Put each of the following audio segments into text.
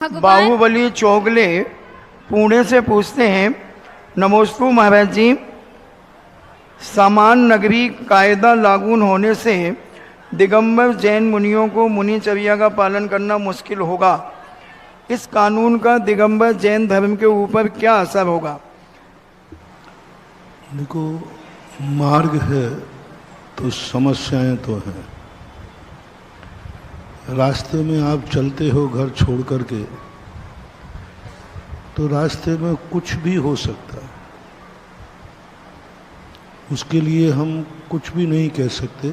बाहुबली चौगले पुणे से पूछते हैं, नमोस्तु महाराज जी, सामान नगरी कायदा लागू होने से दिगंबर जैन मुनियों को मुनिचर्या का पालन करना मुश्किल होगा। इस कानून का दिगंबर जैन धर्म के ऊपर क्या असर होगा? देखो, मार्ग है तो समस्याएं तो हैं। रास्ते में आप चलते हो घर छोड़ करके, तो रास्ते में कुछ भी हो सकता है। उसके लिए हम कुछ भी नहीं कह सकते।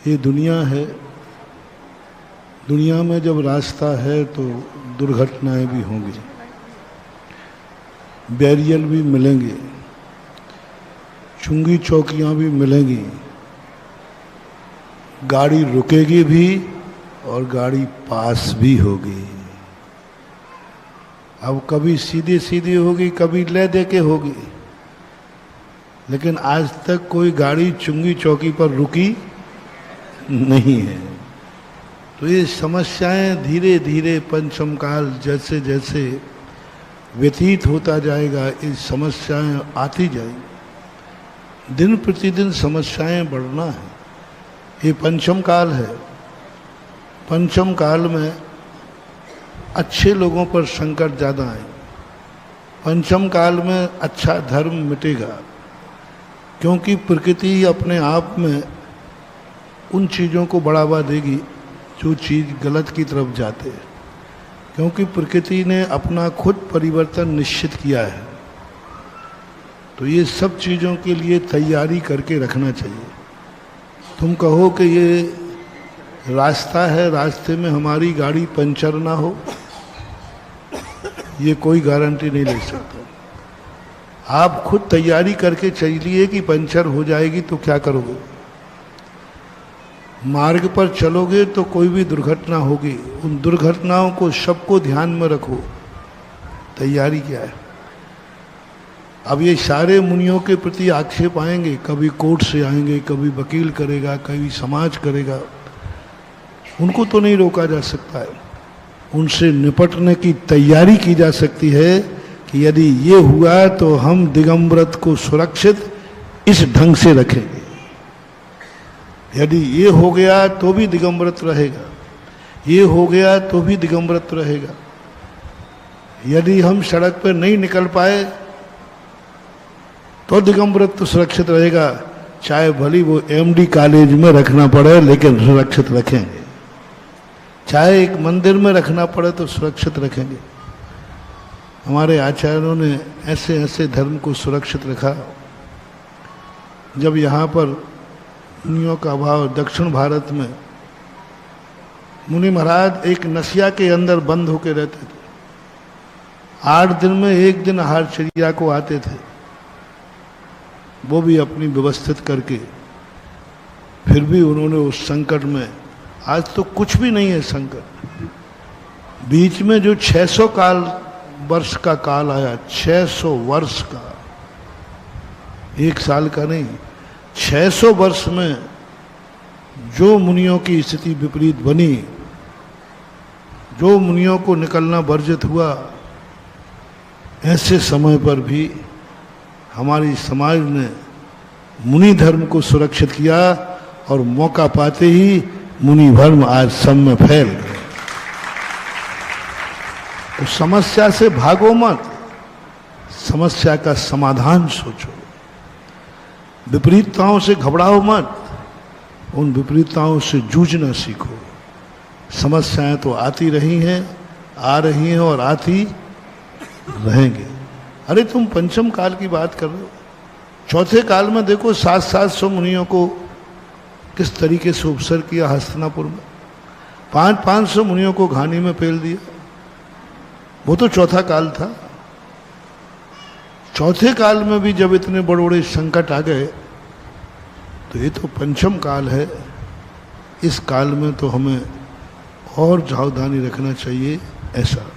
ये दुनिया है, दुनिया में जब रास्ता है तो दुर्घटनाएं भी होंगी, बैरियर भी मिलेंगे, चुंगी चौकियां भी मिलेंगी, गाड़ी रुकेगी भी और गाड़ी पास भी होगी। अब कभी सीधी सीधी होगी, कभी ले दे के होगी, लेकिन आज तक कोई गाड़ी चुंगी चौकी पर रुकी नहीं है। तो ये समस्याएं धीरे धीरे पंचम काल जैसे जैसे व्यतीत होता जाएगा, ये समस्याएं आती जाएंगी। दिन प्रतिदिन समस्याएं बढ़ना है। ये पंचम काल है। पंचम काल में अच्छे लोगों पर संकट ज़्यादा आए। पंचम काल में अच्छा धर्म मिटेगा, क्योंकि प्रकृति अपने आप में उन चीज़ों को बढ़ावा देगी जो चीज़ गलत की तरफ जाते हैं, क्योंकि प्रकृति ने अपना खुद परिवर्तन निश्चित किया है। तो ये सब चीज़ों के लिए तैयारी करके रखना चाहिए। तुम कहो कि ये रास्ता है, रास्ते में हमारी गाड़ी पंचर ना हो, ये कोई गारंटी नहीं ले सकता। आप खुद तैयारी करके चलिए कि पंचर हो जाएगी तो क्या करोगे। मार्ग पर चलोगे तो कोई भी दुर्घटना होगी, उन दुर्घटनाओं को सबको ध्यान में रखो। तैयारी क्या है। अब ये सारे मुनियों के प्रति आक्षेप आएंगे, कभी कोर्ट से आएंगे, कभी वकील करेगा, कभी समाज करेगा। उनको तो नहीं रोका जा सकता है। उनसे निपटने की तैयारी की जा सकती है कि यदि ये हुआ तो हम दिगंबरत को सुरक्षित इस ढंग से रखेंगे। यदि ये हो गया तो भी दिगंबरत रहेगा, ये हो गया तो भी दिगंबरत रहेगा। यदि हम सड़क पर नहीं निकल पाए तो दिगंबरत तो सुरक्षित रहेगा, चाहे भली वो एमडी कॉलेज में रखना पड़े लेकिन सुरक्षित रखेंगे, चाहे एक मंदिर में रखना पड़े तो सुरक्षित रखेंगे। हमारे आचार्यों ने ऐसे ऐसे धर्म को सुरक्षित रखा। जब यहाँ पर मुनियों का अभाव, दक्षिण भारत में मुनि महाराज एक नसिया के अंदर बंद होकर रहते थे। 8 दिन में 1 दिन आहारचर्या को आते थे, वो भी अपनी व्यवस्थित करके। फिर भी उन्होंने उस संकट में, आज तो कुछ भी नहीं है संकट, बीच में जो 600 वर्ष का काल आया, 600 वर्ष का, 1 साल का नहीं, 600 वर्ष में जो मुनियों की स्थिति विपरीत बनी, जो मुनियों को निकलना वर्जित हुआ, ऐसे समय पर भी हमारी समाज ने मुनि धर्म को सुरक्षित किया और मौका पाते ही मुनि धर्म आज सब में फैल गए। तो समस्या से भागो मत, समस्या का समाधान सोचो। विपरीतताओं से घबराओ मत, उन विपरीतताओं से जूझना सीखो। समस्याएं तो आती रही हैं, आ रही हैं और आती रहेंगे। अरे तुम पंचम काल की बात कर रहे हो, चौथे काल में देखो 700 मुनियों को किस तरीके से उपसर किया। हस्तिनापुर में 500 मुनियों को घानी में पेल दिया। वो तो चौथा काल था। चौथे काल में भी जब इतने बड़े बड़े संकट आ गए, तो ये तो पंचम काल है। इस काल में तो हमें और सावधानी रखना चाहिए। ऐसा